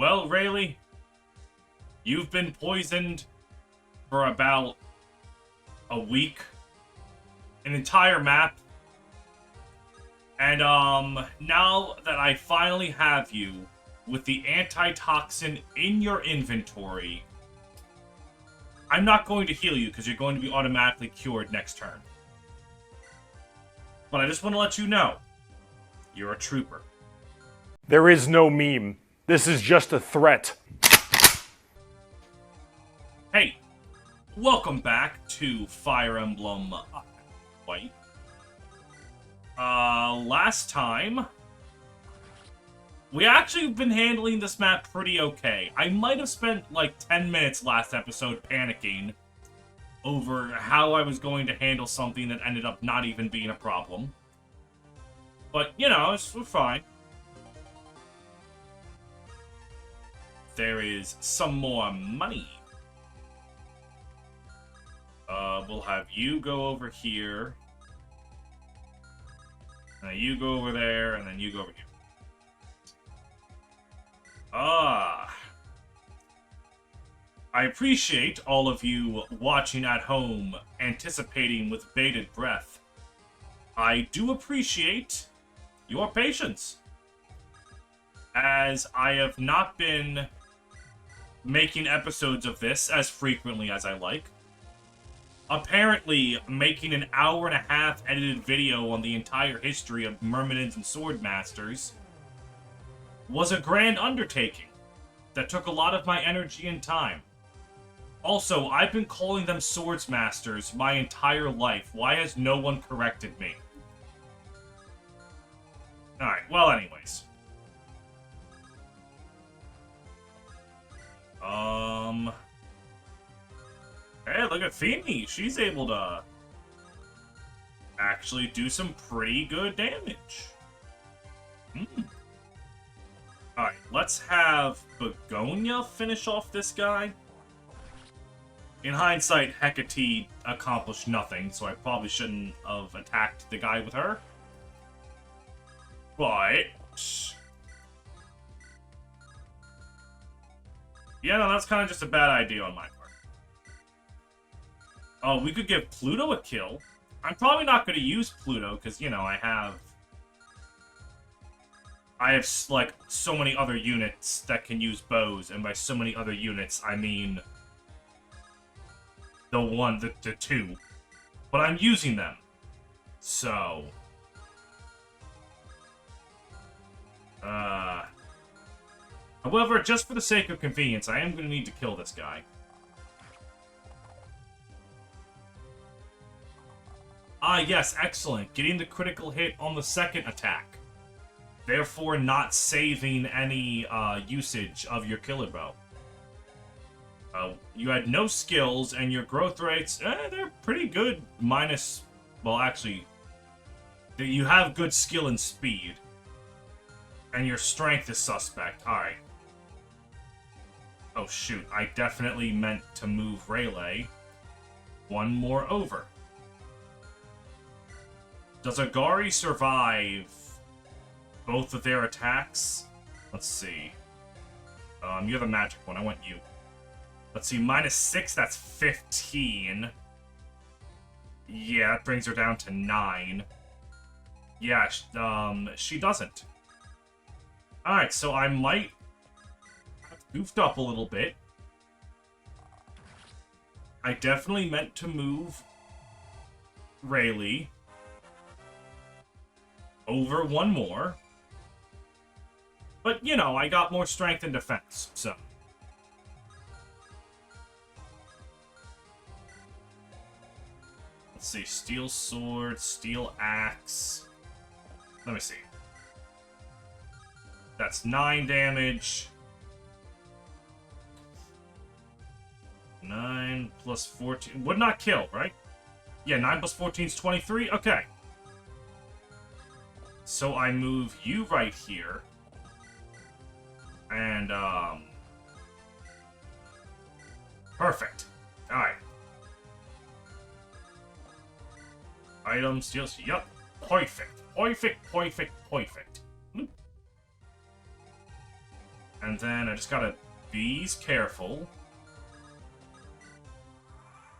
Well, Rayleigh, you've been poisoned for about a week. An entire map. And, now that I finally have you with the antitoxin in your inventory, I'm not going to heal you because you're going to be automatically cured next turn. But I just want to let you know, you're a trooper. There is no meme. This is just a threat. Hey, welcome back to Fire Emblem White. Last time, we actually have been handling this map pretty okay. I might have spent like 10 minutes last episode panicking over how I was going to handle something that ended up not even being a problem. But, you know, we're fine. There is some more money. We'll have you go over here. And then you go over there, and then you go over here. I appreciate all of you watching at home, anticipating with bated breath. I do appreciate your patience, as I have not been making episodes of this as frequently as I like. Apparently, making an hour-and-a-half edited video on the entire history of Myrmidons and Swordmasters was a grand undertaking that took a lot of my energy and time. Also, I've been calling them Swordsmasters my entire life. Why has no one corrected me? Alright, well anyways. Hey, look at Femi. She's able to actually do some pretty good damage. Alright, let's have Begonia finish off this guy. In hindsight, Hecate accomplished nothing, so I probably shouldn't have attacked the guy with her. But yeah, no, that's kind of just a bad idea on my part. Oh, we could give Pluto a kill. I'm probably not going to use Pluto, because, you know, I have, like, so many other units that can use bows, and by so many other units, I mean the two. But I'm using them. So however, just for the sake of convenience, I am going to need to kill this guy. Ah, yes, excellent. Getting the critical hit on the second attack. Therefore, not saving any usage of your killer bow. You had no skills, and your growth rates, they're pretty good. Minus, well, actually, you have good skill and speed. And your strength is suspect. Alright. Oh, shoot. I definitely meant to move Rayleigh one more over. Does Agari survive both of their attacks? Let's see. You're the magic one. I want you. Let's see. -6, that's 15. Yeah, that brings her down to 9. Yeah, she doesn't. Alright, so I might have goofed up a little bit. I definitely meant to move Rayleigh over one more. But, you know, I got more strength and defense, so. Let's see, steel sword, steel axe. Let me see. That's 9 damage. 9 plus 14. Would not kill, right? Yeah, 9 plus 14 is 23. Okay. So I move you right here. And, perfect. Alright. Items, steel, yup. Perfect. Perfect, perfect, perfect. And And then I just gotta be careful.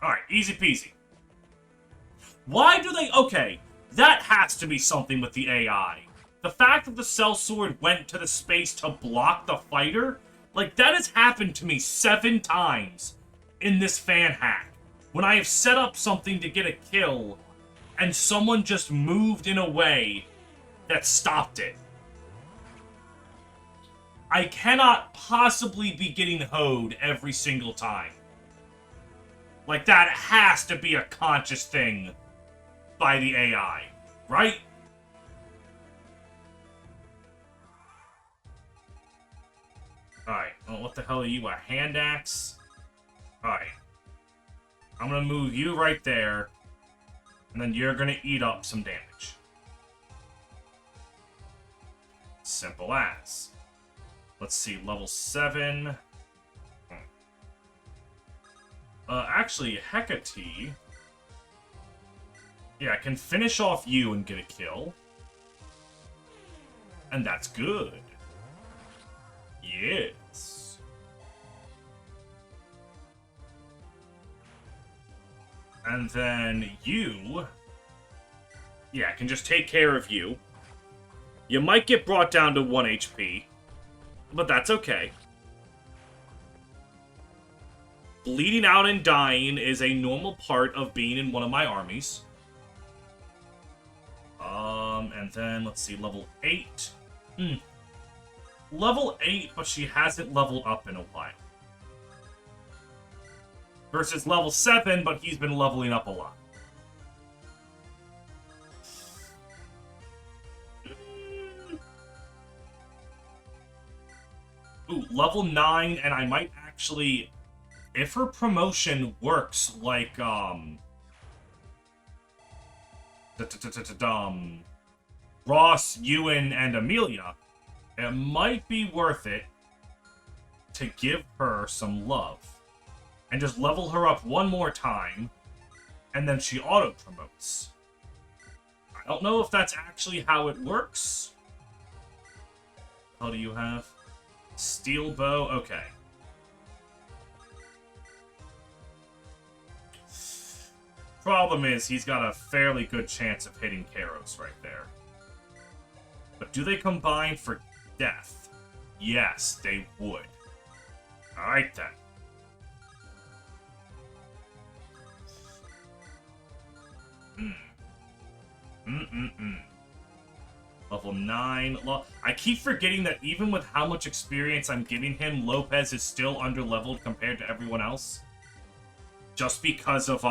Alright, easy peasy. Why do they... Okay, that has to be something with the AI. The fact that the sellsword went to the space to block the fighter, like, that has happened to me 7 times in this fan hack. When I have set up something to get a kill, and someone just moved in a way that stopped it. I cannot possibly be getting hoed every single time. Like, that has to be a conscious thing by the AI, right? Alright, well, what the hell are you, a hand axe? Alright. I'm gonna move you right there, and then you're gonna eat up some damage. Simple as. Let's see, level 7. Actually, Hecate. Yeah, I can finish off you and get a kill. And that's good. Yes. And then you... Yeah, I can just take care of you. You might get brought down to 1 HP. But that's okay. Bleeding out and dying is a normal part of being in one of my armies. And then, let's see, level 8. Level 8, but she hasn't leveled up in a while. Versus level 7, but he's been leveling up a lot. Ooh, level 9, and I might actually... If her promotion works like, Ross, Ewan, and Amelia, it might be worth it to give her some love. And just level her up one more time, and then she auto-promotes. I don't know if that's actually how it works. What do you have? Steel bow? Okay. Problem is, he's got a fairly good chance of hitting Kairos right there. But do they combine for death? Yes, they would. Alright then. Level 9. I keep forgetting that even with how much experience I'm giving him, Lopez is still underleveled compared to everyone else. Just because of,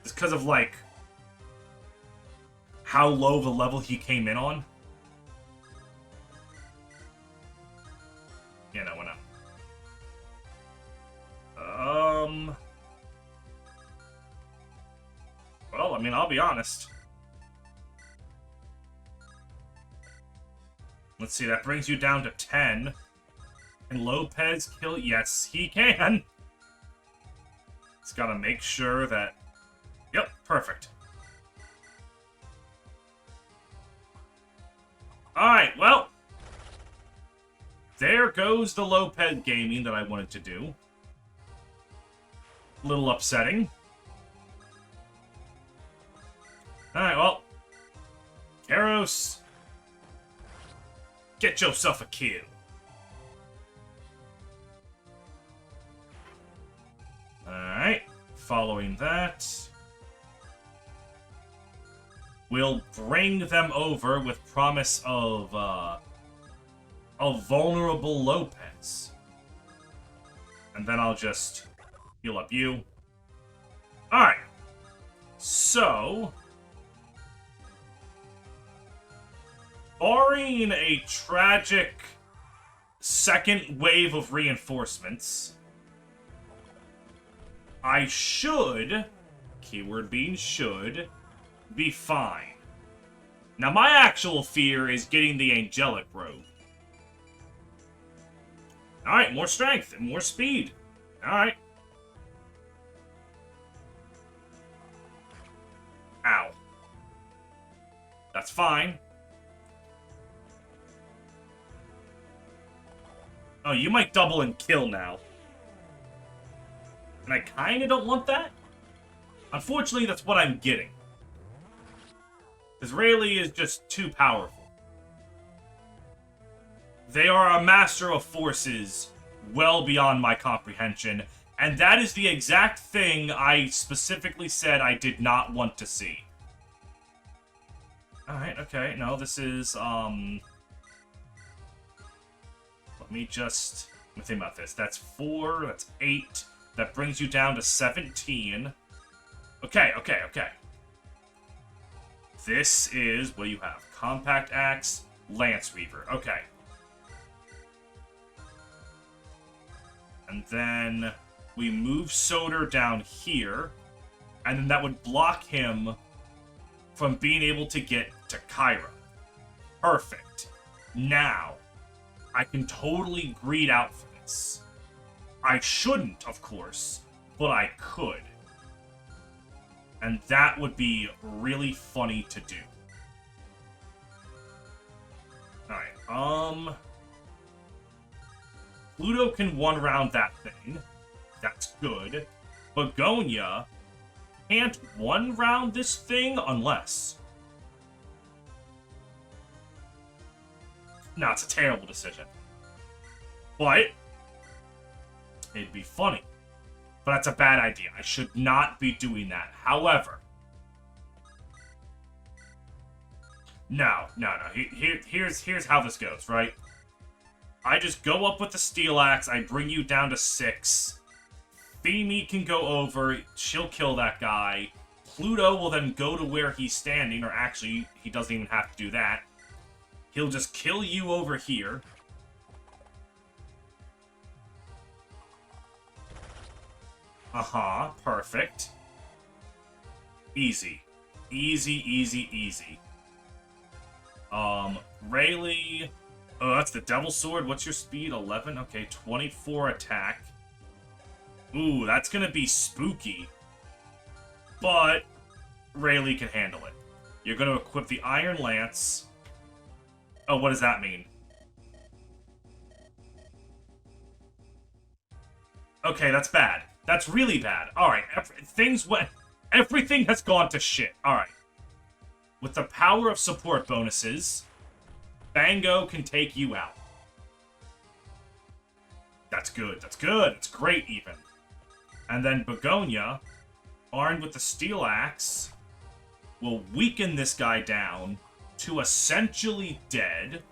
It's because of, like, how low the level he came in on. Yeah, no, we're not. Well, I mean, I'll be honest. Let's see, that brings you down to 10. Can Lopez kill? Yes, he can! He's gotta make sure that... Yep, perfect. Alright, well. There goes the Lopez gaming that I wanted to do. A little upsetting. Alright, well. Kairos. Get yourself a kill. Alright. Following that... We'll bring them over with promise of, a vulnerable Lopez. And then I'll just heal up you. Alright. So... barring a tragic second wave of reinforcements, I should, keyword being should, be fine. Now, my actual fear is getting the angelic robe. Alright, more strength and more speed. Alright. Ow. That's fine. Oh, you might double and kill now. And I kinda don't want that. Unfortunately, that's what I'm getting. Because Rayleigh is just too powerful. They are a master of forces well beyond my comprehension, and that is the exact thing I specifically said I did not want to see. Alright, okay, no, this is, let me think about this. That's 4, that's 8, that brings you down to 17. Okay. This is, what do you have? Compact Axe, Lance Weaver, okay. And then we move Soder down here, and then that would block him from being able to get to Kyra. Perfect. Now, I can totally greed out for this. I shouldn't, of course, but I could. And that would be really funny to do. Alright, Pluto can one-round that thing. That's good. Begonia can't one-round this thing unless... No, it's a terrible decision. But it'd be funny. But that's a bad idea. I should not be doing that. However... No. Here's how this goes, right? I just go up with the Steel Axe, I bring you down to 6. Femi can go over, she'll kill that guy. Pluto will then go to where he's standing, or actually, he doesn't even have to do that. He'll just kill you over here. Perfect. Easy. Easy. Rayleigh... Oh, that's the Devil Sword. What's your speed? 11? Okay, 24 attack. Ooh, that's gonna be spooky. But Rayleigh can handle it. You're gonna equip the Iron Lance. Oh, what does that mean? Okay, that's bad. That's really bad. Alright, everything has gone to shit. Alright. With the power of support bonuses... Bango can take you out. That's good. It's great, even. And then Begonia, armed with the Steel Axe, will weaken this guy down to essentially dead.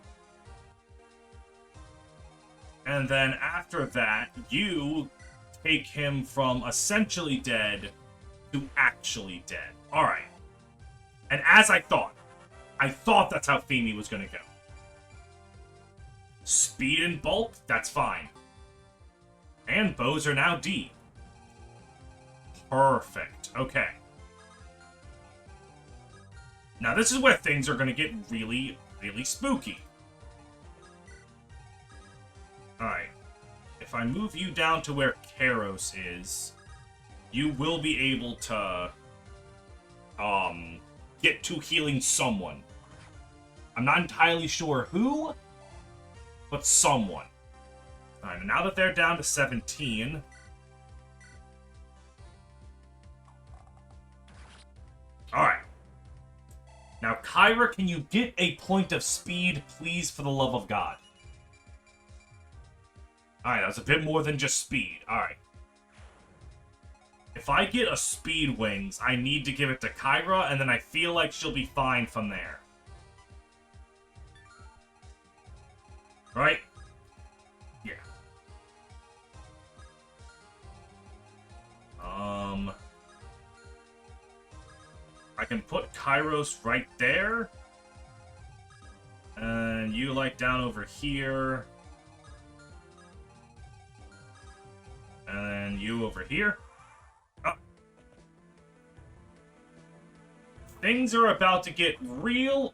And then after that, you take him from essentially dead to actually dead. Alright. And as I thought that's how Femi was going to go. Speed and bulk, that's fine. And bows are now D. Perfect. Okay. Now this is where things are going to get really, really spooky. Alright. If I move you down to where Kairos is, you will be able to, get to healing someone. I'm not entirely sure who, but someone. Alright, now that they're down to 17... Alright. Now, Kyra, can you get a point of speed, please, for the love of God? Alright, that was a bit more than just speed. Alright. If I get a speed wings, I need to give it to Kyra, and then I feel like she'll be fine from there. Right? Yeah. I can put Kairos right there. And you, like, down over here. And you over here. Oh. Things are about to get real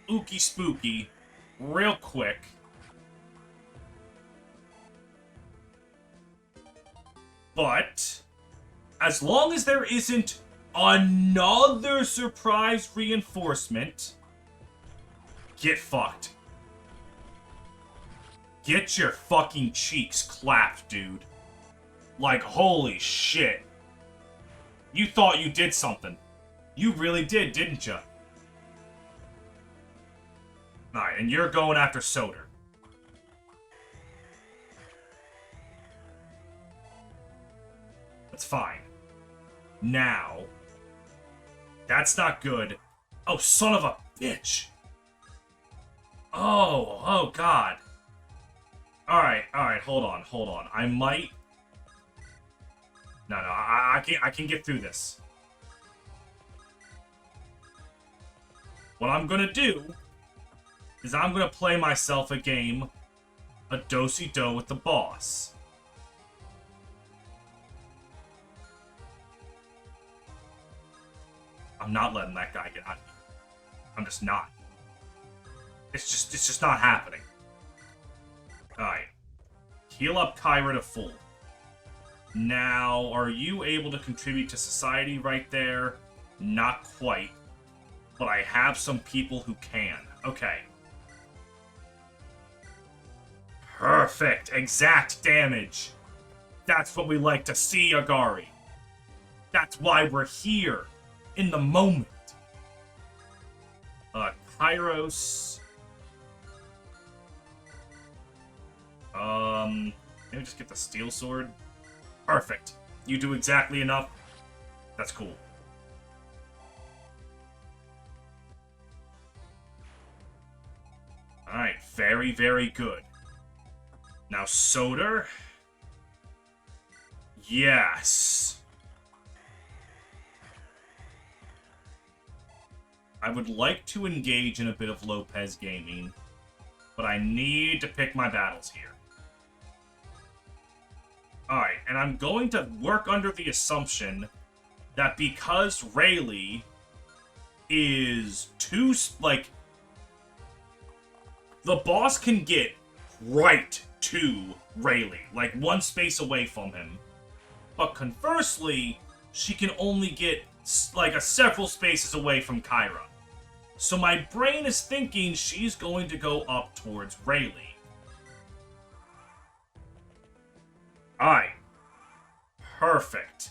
ooky spooky real quick. But, as long as there isn't another surprise reinforcement, get fucked. Get your fucking cheeks clapped, dude. Like, holy shit. You thought you did something. You really did, didn't you? Alright, and you're going after Soder. That's fine. Now. That's not good. Oh, son of a bitch. Oh, God. Alright, hold on. I might... No, I can get through this. What I'm gonna do is I'm gonna play myself a game of do-si-do with the boss. I'm not letting that guy get out of here. I'm just not. It's just not happening. Alright. Heal up Kyra to full. Now, are you able to contribute to society right there? Not quite. But I have some people who can. Okay. Perfect. Exact damage. That's what we like to see, Agari. That's why we're here. In the moment. Kairos. Maybe just get the steel sword. Perfect. You do exactly enough. That's cool. Alright, very, very good. Now, Soder. Yes. I would like to engage in a bit of Lopez gaming, but I need to pick my battles here. Alright, and I'm going to work under the assumption that because Rayleigh is too, like, the boss can get right to Rayleigh, like one space away from him. But conversely, she can only get, like, several spaces away from Kyra. So my brain is thinking she's going to go up towards Rayleigh. Alright. Perfect.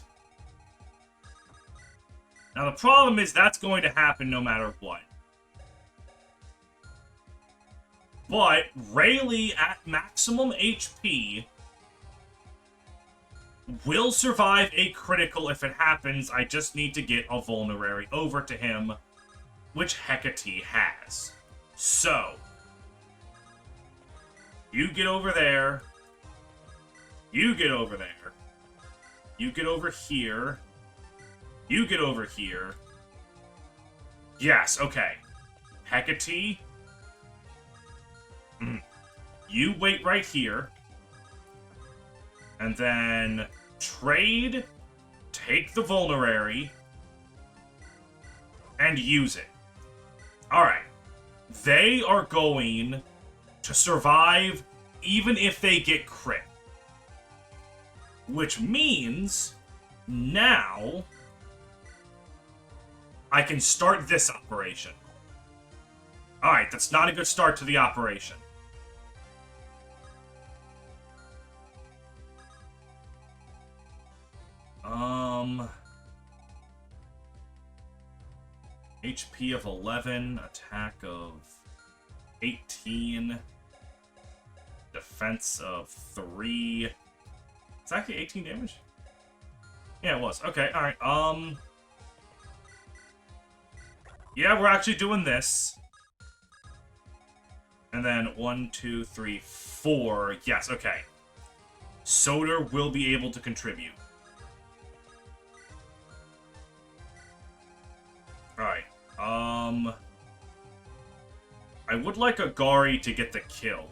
Now the problem is that's going to happen no matter what. But Rayleigh at maximum HP will survive a critical if it happens. I just need to get a vulnerary over to him, which Hecate has. So, you get over there. You get over there. You get over here. You get over here. Yes, okay. Hecate. You wait right here. And then trade, take the vulnerary, and use it. Alright. They are going to survive even if they get crit. Which means now I can start this operation. Alright, that's not a good start to the operation. HP of 11, attack of 18, defense of 3. It's actually 18 damage? Yeah, it was. Okay, alright, yeah, we're actually doing this. And then 1, 2, 3, 4. Yes, okay. Soder will be able to contribute. Alright, I would like Agari to get the kill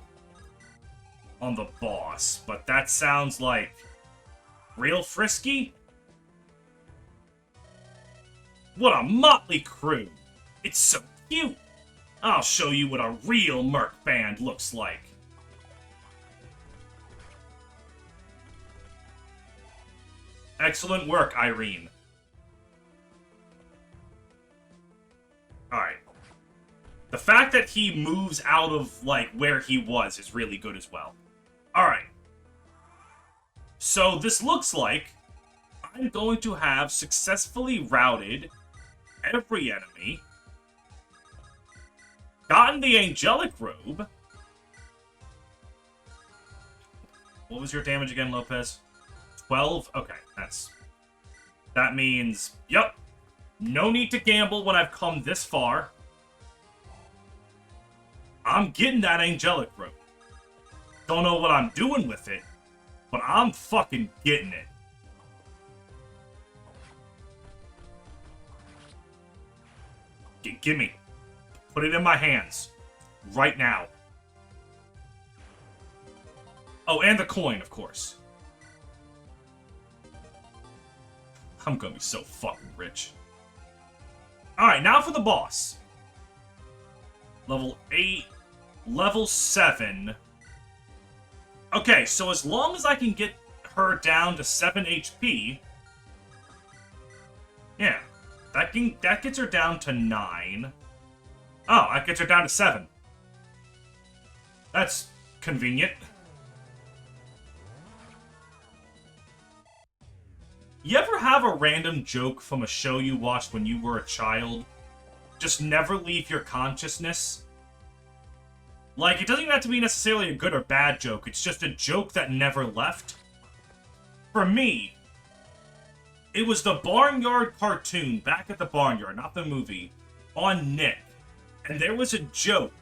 on the boss, but that sounds like real frisky? What a motley crew! It's so cute! I'll show you what a real merc band looks like. Excellent work, Irene. Alright. The fact that he moves out of, like, where he was is really good as well. Alright. So this looks like I'm going to have successfully routed every enemy, gotten the angelic robe. What was your damage again, Lopez? 12? Okay, that means, yep, no need to gamble when I've come this far. I'm getting that angelic robe. Don't know what I'm doing with it, but I'm fucking getting it. Gimme. Put it in my hands. Right now. Oh, and the coin, of course. I'm gonna be so fucking rich. Alright, now for the boss. Level 8. Level 7. Okay, so as long as I can get her down to 7 HP... Yeah. That gets her down to 9. Oh, that gets her down to 7. That's convenient. You ever have a random joke from a show you watched when you were a child just never leave your consciousness? Like, it doesn't even have to be necessarily a good or bad joke, it's just a joke that never left. For me, it was the Barnyard cartoon, back at the Barnyard, not the movie, on Nick. And there was a joke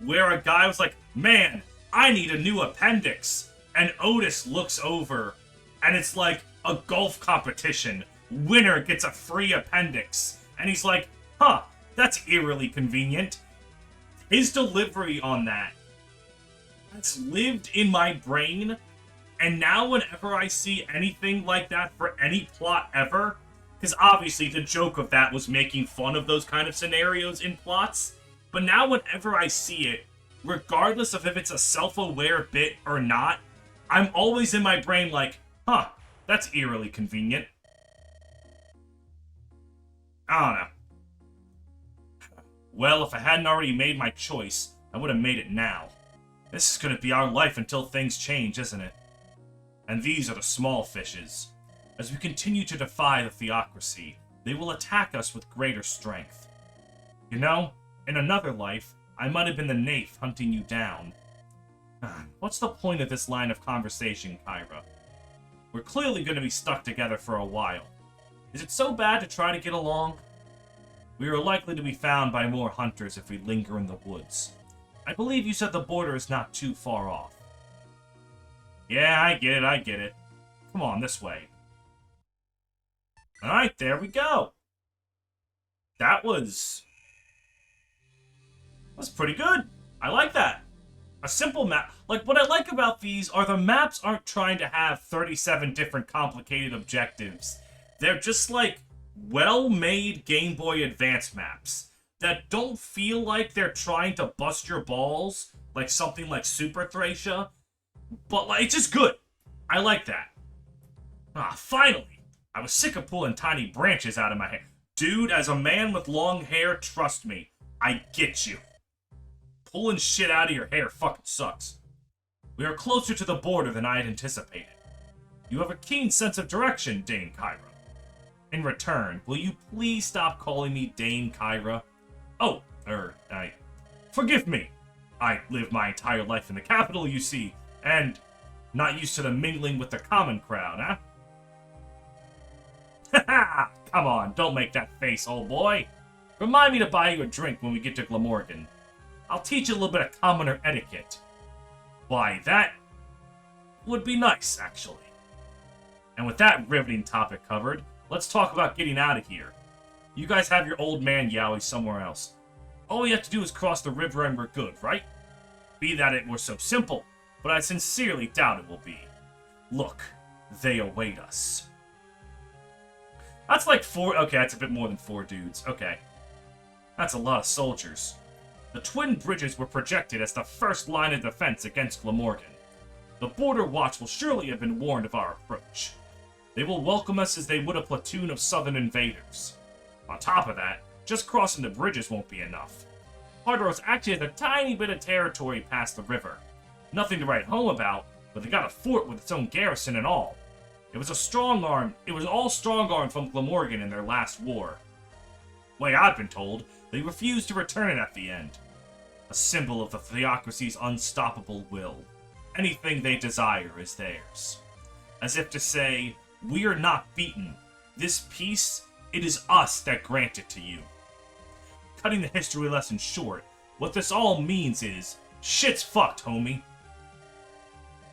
where a guy was like, man, I need a new appendix. And Otis looks over, and it's like a golf competition. Winner gets a free appendix. And he's like, huh, that's eerily convenient. His delivery on that's lived in my brain. And now whenever I see anything like that for any plot ever, because obviously the joke of that was making fun of those kind of scenarios in plots, but now whenever I see it, regardless of if it's a self-aware bit or not, I'm always in my brain like, huh, that's eerily convenient. I don't know. Well, if I hadn't already made my choice, I would have made it now. This is going to be our life until things change, isn't it? And these are the small fishes. As we continue to defy the theocracy, they will attack us with greater strength. You know, in another life, I might have been the Nath hunting you down. What's the point of this line of conversation, Kyra? We're clearly going to be stuck together for a while. Is it so bad to try to get along? We are likely to be found by more hunters if we linger in the woods. I believe you said the border is not too far off. Yeah, I get it. Come on, this way. Alright, there we go. That was pretty good. I like that. A simple map. Like, what I like about these are the maps aren't trying to have 37 different complicated objectives. They're just, like, well-made Game Boy Advance maps that don't feel like they're trying to bust your balls, like something like Super Thracia. But, like, it's just good. I like that. Finally! I was sick of pulling tiny branches out of my hair. Dude, as a man with long hair, trust me, I get you. Pulling shit out of your hair fucking sucks. We are closer to the border than I had anticipated. You have a keen sense of direction, Dame Kyra. In return, will you please stop calling me Dame Kyra? Oh, forgive me. I lived my entire life in the capital, you see, and not used to the mingling with the common crowd, huh? Haha! Come on, don't make that face, old boy. Remind me to buy you a drink when we get to Glamorgan. I'll teach you a little bit of commoner etiquette. Why, that would be nice, actually. And with that riveting topic covered, let's talk about getting out of here. You guys have your old man Yowie somewhere else. All we have to do is cross the river and we're good, right? Be that it were so simple, but I sincerely doubt it will be. Look, they await us. That's like 4... Okay, that's a bit more than 4 dudes. Okay. That's a lot of soldiers. The twin bridges were projected as the first line of defense against Glamorgan. The Border Watch will surely have been warned of our approach. They will welcome us as they would a platoon of southern invaders. On top of that, just crossing the bridges won't be enough. Tartaros actually has a tiny bit of territory past the river. Nothing to write home about, but they got a fort with its own garrison and all. It was all strong-armed from Glamorgan in their last war. Way I've been told, they refused to return it at the end. A symbol of the theocracy's unstoppable will. Anything they desire is theirs. As if to say, we are not beaten. This peace, it is us that grant it to you. Cutting the history lesson short, what this all means is, shit's fucked, homie.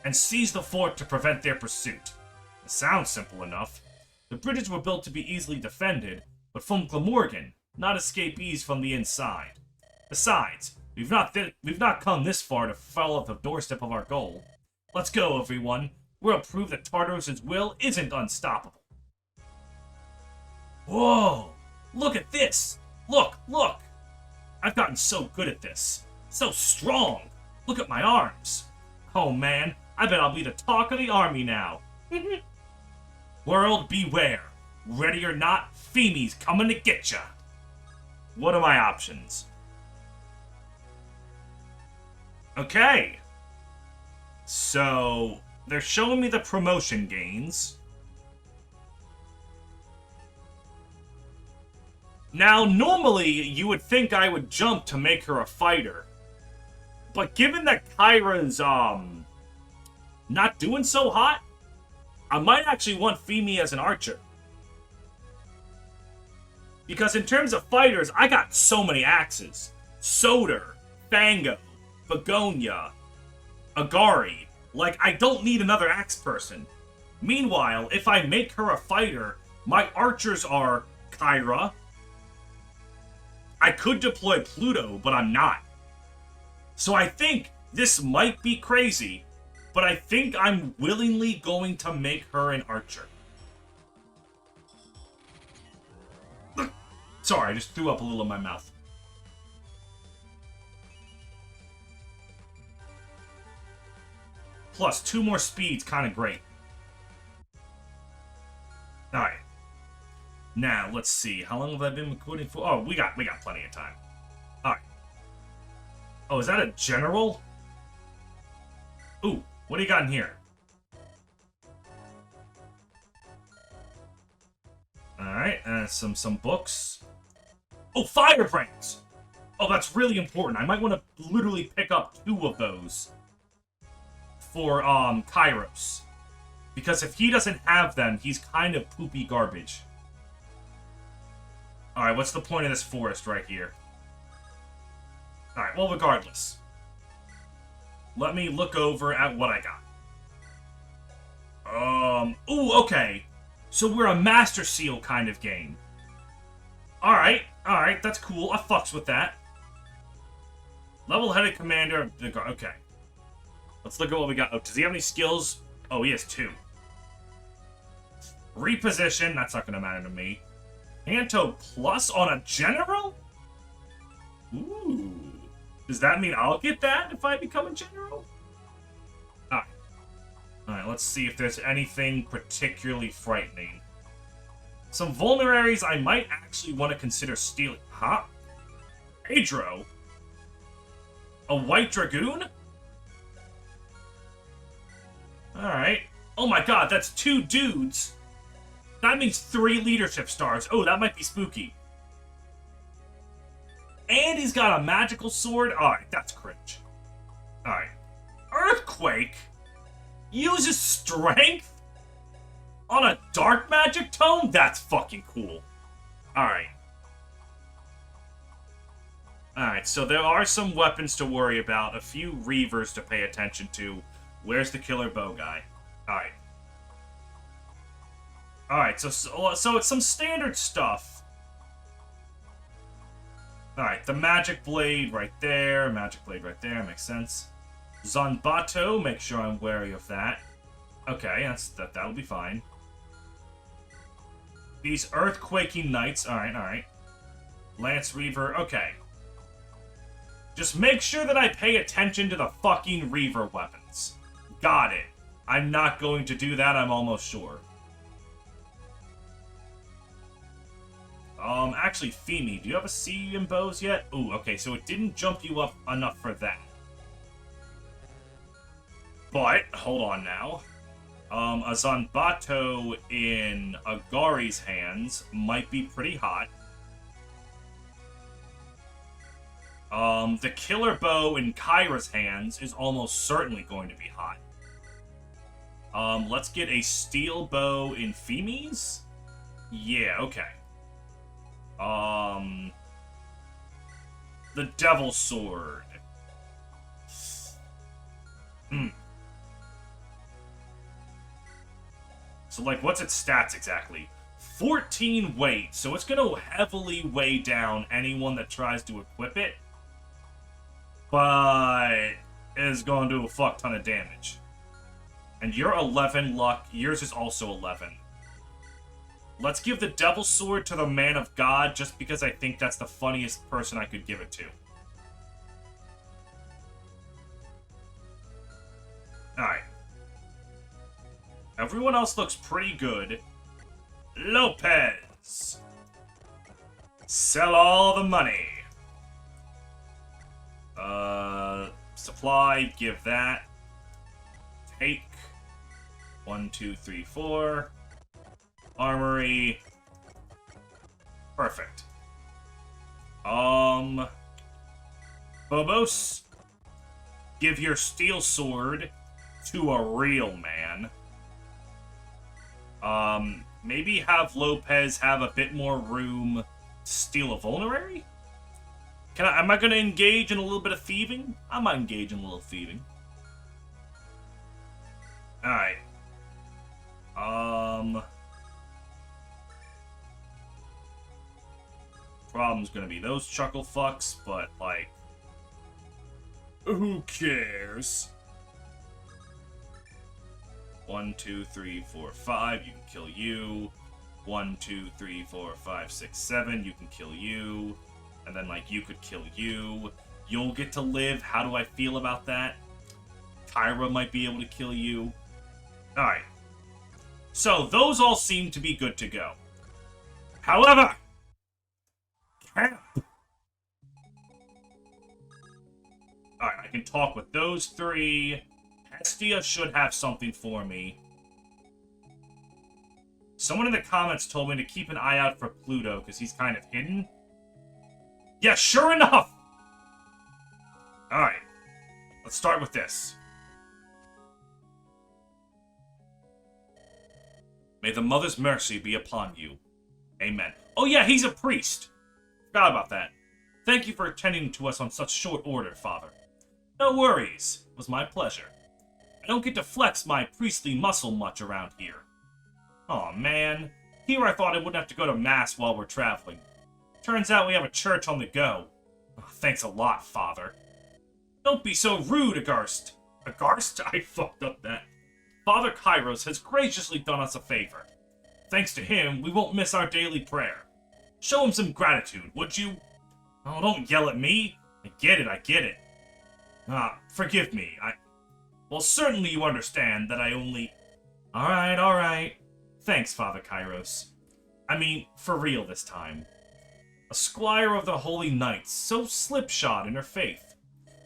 And seize the fort to prevent their pursuit. It sounds simple enough. The bridges were built to be easily defended, but from Glamorgan, not escapees from the inside. Besides, we've not come this far to fall off the doorstep of our goal. Let's go, everyone. We'll prove that Tartaros' will isn't unstoppable. Whoa! Look at this! Look! I've gotten so good at this. So strong! Look at my arms! Oh man, I bet I'll be the talk of the army now. World, beware. Ready or not, Feemy's coming to get ya. What are my options? Okay. So, they're showing me the promotion gains. Now, normally, you would think I would jump to make her a fighter. But given that Kyra's, not doing so hot, I might actually want Feemy as an archer. Because in terms of fighters, I got so many axes. Soder, Fango, Begonia, Agari. Like, I don't need another axe person. Meanwhile, if I make her a fighter, my archers are Kyra. I could deploy Pluto, but I'm not. So I think this might be crazy, but I think I'm willingly going to make her an archer. Sorry, I just threw up a little in my mouth. Plus, 2 more speeds, kind of great. Alright. Now, let's see. How long have I been recording for? Oh, we got plenty of time. Alright. Oh, is that a general? Ooh, what do you got in here? Alright, some books. Oh, firebrands! Oh, that's really important. I might want to literally pick up 2 of those for, Kairos. Because if he doesn't have them, he's kind of poopy garbage. Alright, what's the point of this forest right here? Alright, well, regardless. Let me look over at what I got. Ooh, okay. So we're a Master Seal kind of game. Alright, that's cool. I fucks with that. Level-headed commander of the guard. Okay. Let's look at what we got. Oh, does he have any skills? Oh, he has 2. Reposition. That's not going to matter to me. Panto plus on a general? Ooh. Does that mean I'll get that if I become a general? Alright. Alright, let's see if there's anything particularly frightening. Some vulneraries I might actually want to consider stealing. Huh? Pedro? A White Dragoon? Alright. Oh my god, that's 2 dudes. That means 3 leadership stars. Oh, that might be spooky. And he's got a magical sword. Alright, that's cringe. Alright. Earthquake? Uses strength? On a dark magic tome? That's fucking cool. Alright. Alright, so there are some weapons to worry about. A few Reavers to pay attention to. Where's the killer bow guy? Alright. Alright, so it's some standard stuff. Alright, the magic blade right there. Magic blade right there. Makes sense. Zanbato, make sure I'm wary of that. Okay, that'll be fine. These Earthquaking Knights. Alright. Lance Reaver. Okay. Just make sure that I pay attention to the fucking Reaver weapons. Got it. I'm not going to do that, I'm almost sure. Actually, Femi, do you have a C in bows yet? Ooh, okay, so it didn't jump you up enough for that. But, hold on now. A Zanbato in Agari's hands might be pretty hot. The Killer Bow in Kyra's hands is almost certainly going to be hot. Let's get a Steel Bow in Femi's? Yeah, okay. The Devil Sword. So, like, what's its stats exactly? 14 weight, so it's gonna heavily weigh down anyone that tries to equip it. But is gonna do a fuck ton of damage. And you're 11 luck, yours is also 11. Let's give the Devil Sword to the Man of God, just because I think that's the funniest person I could give it to. Alright. Everyone else looks pretty good. Lopez! Sell all the money. Supply, give that. Take. 1, 2, 3, 4. Armory. Perfect. Bobos. Give your steel sword to a real man. Maybe have Lopez have a bit more room to steal a vulnerary? Am I gonna engage in a little bit of thieving? I might engage in a little thieving. Alright. Problem's gonna be those chuckle fucks, but, like, who cares? 1, 2, 3, 4, 5, you can kill you. 1, 2, 3, 4, 5, 6, 7, you can kill you. And then, like, you could kill you. You'll get to live. How do I feel about that? Kyra might be able to kill you. Alright. So, those all seem to be good to go. However, camp. Alright, I can talk with those three. Hestia should have something for me. Someone in the comments told me to keep an eye out for Pluto, because he's kind of hidden. Yeah, sure enough! Alright. Let's start with this. May the Mother's mercy be upon you. Amen. Oh yeah, he's a priest. Forgot about that. Thank you for attending to us on such short order, Father. No worries. It was my pleasure. I don't get to flex my priestly muscle much around here. Aw, man. Here I thought I wouldn't have to go to Mass while we're traveling. Turns out we have a church on the go. Oh, thanks a lot, Father. Don't be so rude, Agarst. Agarst? I fucked up that. Father Kairos has graciously done us a favor. Thanks to him, we won't miss our daily prayer. Show him some gratitude, would you? Oh, don't yell at me. I get it. Forgive me. Well, certainly you understand that I only... Alright. Thanks, Father Kairos. I mean, for real this time. A squire of the Holy Knights, so slipshod in her faith.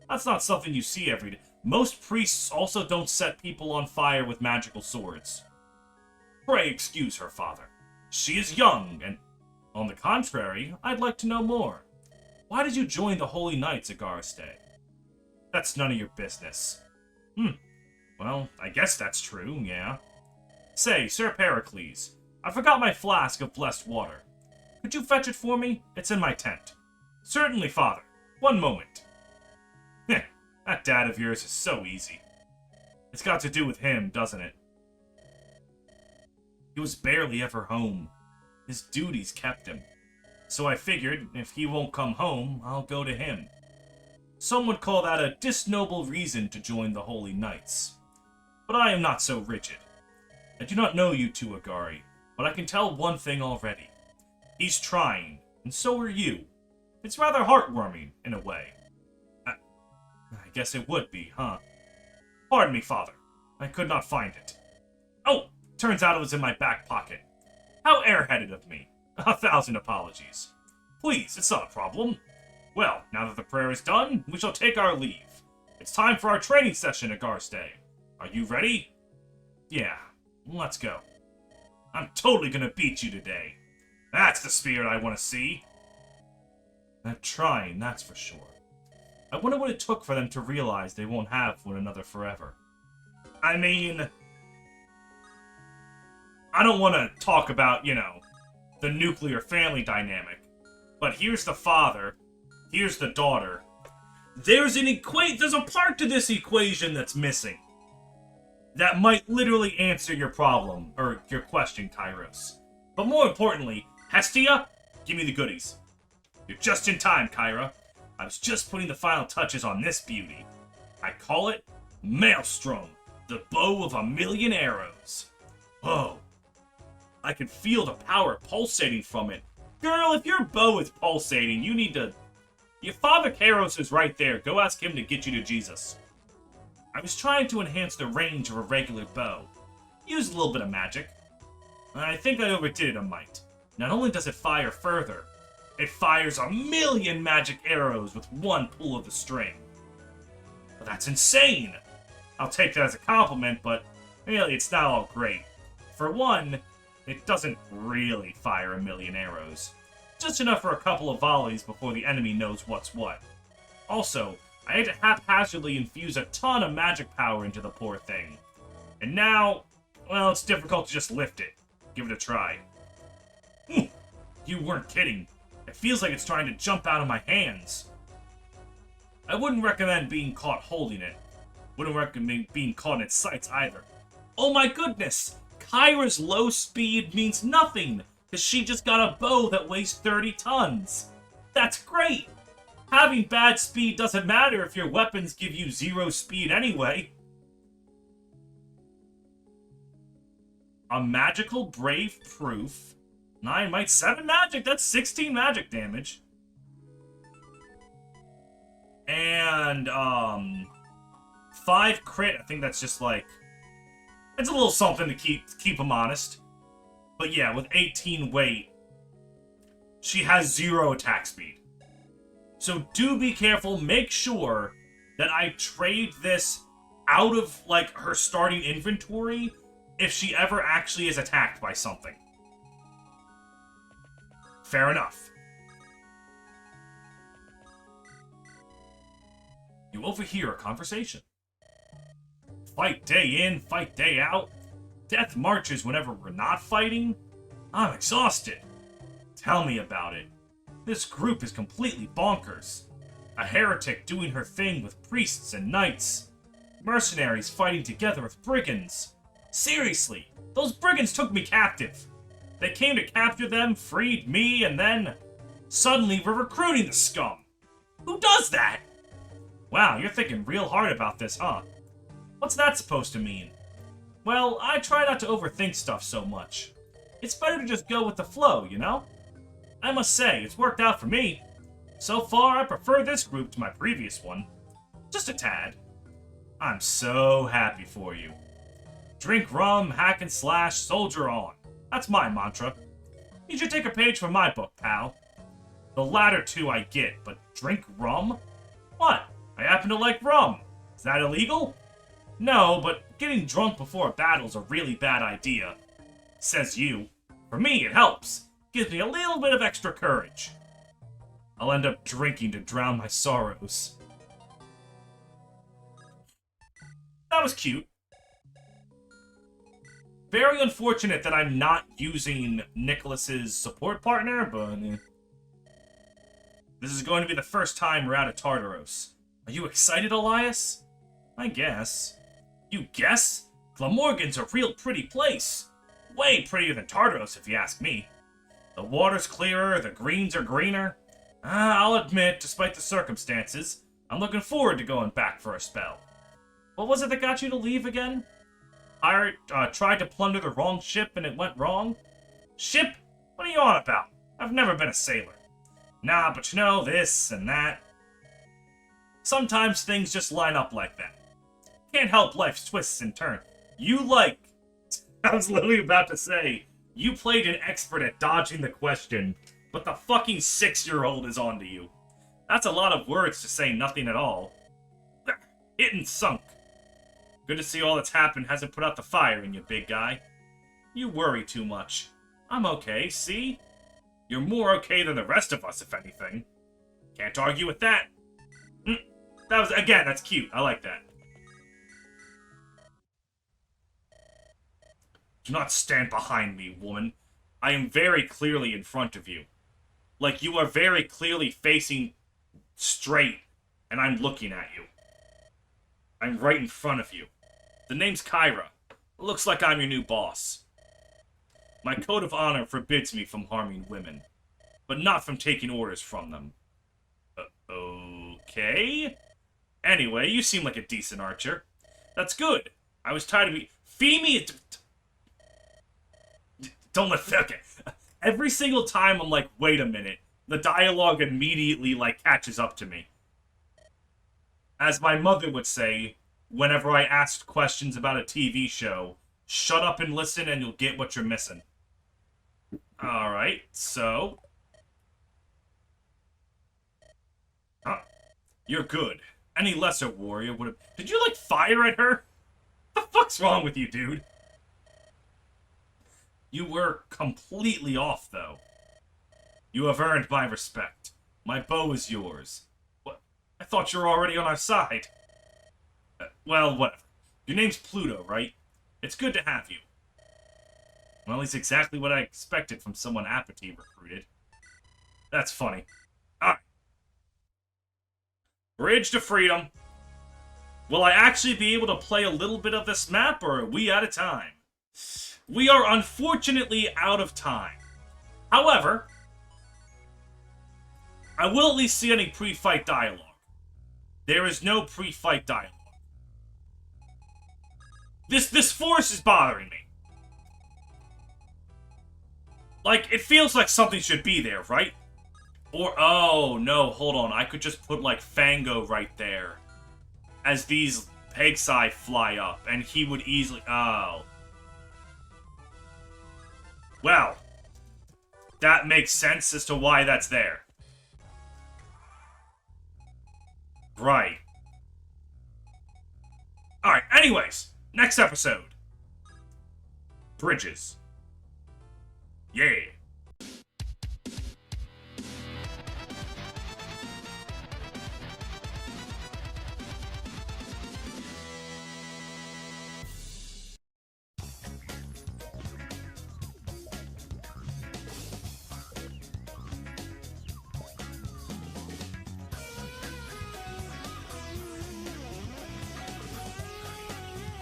That's not something you see every day. Most priests also don't set people on fire with magical swords. Pray excuse her, Father. She is young, and... On the contrary, I'd like to know more. Why did you join the Holy Knights, Agarste? That's none of your business. Well, I guess that's true, yeah. Say, Sir Pericles, I forgot my flask of blessed water. Could you fetch it for me? It's in my tent. Certainly, Father. One moment. Heh, that dad of yours is so easy. It's got to do with him, doesn't it? He was barely ever home. His duties kept him. So I figured, if he won't come home, I'll go to him. Some would call that a disnoble reason to join the Holy Knights. But I am not so rigid. I do not know you two, Agari, but I can tell one thing already. He's trying, and so are you. It's rather heartwarming, in a way. I guess it would be, huh? Pardon me, Father. I could not find it. Oh, turns out it was in my back pocket. How airheaded of me. 1,000 apologies. Please, it's not a problem. Well, now that the prayer is done, we shall take our leave. It's time for our training session at Garstay. Are you ready? Yeah, let's go. I'm totally gonna beat you today. That's the spirit I want to see. They're trying, that's for sure. I wonder what it took for them to realize they won't have one another forever. I mean, I don't want to talk about, the nuclear family dynamic, but here's the father, here's the daughter. There's a part to this equation that's missing. That might literally answer your problem, or your question, Kairos. But more importantly, Hestia, give me the goodies. You're just in time, Kyra. I was just putting the final touches on this beauty. I call it Maelstrom, the bow of 1,000,000 arrows. Whoa. I can feel the power pulsating from it. Girl, if your bow is pulsating, you need to... Your father Kairos is right there. Go ask him to get you to Jesus. I was trying to enhance the range of a regular bow. Use a little bit of magic. I think I overdid it a mite. Not only does it fire further, it fires 1,000,000 magic arrows with one pull of the string. Well, that's insane! I'll take that as a compliment, but really it's not all great. For one, it doesn't really fire 1,000,000 arrows. Just enough for a couple of volleys before the enemy knows what's what. Also, I had to haphazardly infuse a ton of magic power into the poor thing. And now, well, it's difficult to just lift it. Give it a try. You weren't kidding. It feels like it's trying to jump out of my hands. I wouldn't recommend being caught holding it. Wouldn't recommend being caught in its sights either. Oh my goodness! Kyra's low speed means nothing, because she just got a bow that weighs 30 tons. That's great! Having bad speed doesn't matter if your weapons give you 0 speed anyway. A magical brave proof. 9 might 7 magic, that's 16 magic damage. And, 5 crit, I think that's just like... It's a little something to keep them honest. But yeah, with 18 weight, she has 0 attack speed. So do be careful, make sure that I trade this out of, like, her starting inventory if she ever actually is attacked by something. Fair enough. You overhear a conversation. Fight day in, fight day out. Death marches whenever we're not fighting. I'm exhausted. Tell me about it. This group is completely bonkers. A heretic doing her thing with priests and knights. Mercenaries fighting together with brigands. Seriously, those brigands took me captive. They came to capture them, freed me, and then... Suddenly we're recruiting the scum. Who does that? Wow, you're thinking real hard about this, huh? What's that supposed to mean? Well, I try not to overthink stuff so much. It's better to just go with the flow, you know? I must say, it's worked out for me. So far, I prefer this group to my previous one. Just a tad. I'm so happy for you. Drink rum, hack and slash, soldier on. That's my mantra. You should take a page from my book, pal. The latter two I get, but drink rum? What? I happen to like rum. Is that illegal? No, but getting drunk before a battle's a really bad idea. Says you. For me, it helps. Gives me a little bit of extra courage. I'll end up drinking to drown my sorrows. That was cute. Very unfortunate that I'm not using Nicholas's support partner, but... This is going to be the first time we're out of Tartaros. Are you excited, Elias? I guess. You guess? Glamorgan's a real pretty place. Way prettier than Tartaros, if you ask me. The water's clearer, the greens are greener. I'll admit, despite the circumstances, I'm looking forward to going back for a spell. What was it that got you to leave again? I tried to plunder the wrong ship and it went wrong? Ship? What are you on about? I've never been a sailor. Nah, but you know, this and that. Sometimes things just line up like that. Can't help life's twists and turns. I was literally about to say, You played an expert at dodging the question, but the fucking 6-year-old is onto you. That's a lot of words to say nothing at all. Hit and sunk. Good to see all that's happened hasn't put out the fire in you, big guy. You worry too much. I'm okay, see? You're more okay than the rest of us, if anything. Can't argue with that. That was, again, that's cute. I like that. Do not stand behind me, woman. I am very clearly in front of you. Like, you are very clearly facing straight, and I'm looking at you. I'm right in front of you. The name's Kyra. Looks like I'm your new boss. My code of honor forbids me from harming women, but not from taking orders from them. Okay? Anyway, you seem like a decent archer. That's good. I was tired of me. Femi... Don't let... Okay. Every single time I'm like, wait a minute. The dialogue immediately, like, catches up to me. As my mother would say, whenever I asked questions about a TV show, shut up and listen and you'll get what you're missing. Alright, so... You're good. Any lesser warrior would have... Did you, like, fire at her? What the fuck's wrong with you, dude? You were completely off, though. You have earned my respect. My bow is yours. What? I thought you were already on our side. Well, whatever. Your name's Pluto, right? It's good to have you. Well, he's exactly what I expected from someone Apathy recruited. That's funny. Alright. Bridge to freedom. Will I actually be able to play a little bit of this map, or are we out of time? We are unfortunately out of time. However, I will at least see any pre-fight dialogue. There is no pre-fight dialogue. This force is bothering me. Like, it feels like something should be there, right? Or, oh, no, hold on. I could just put, like, Fango right there. As these Pegsai fly up, and he would easily... Oh. Well. That makes sense as to why that's there. Right. Alright, anyways. Next episode. Bridges. Yeah.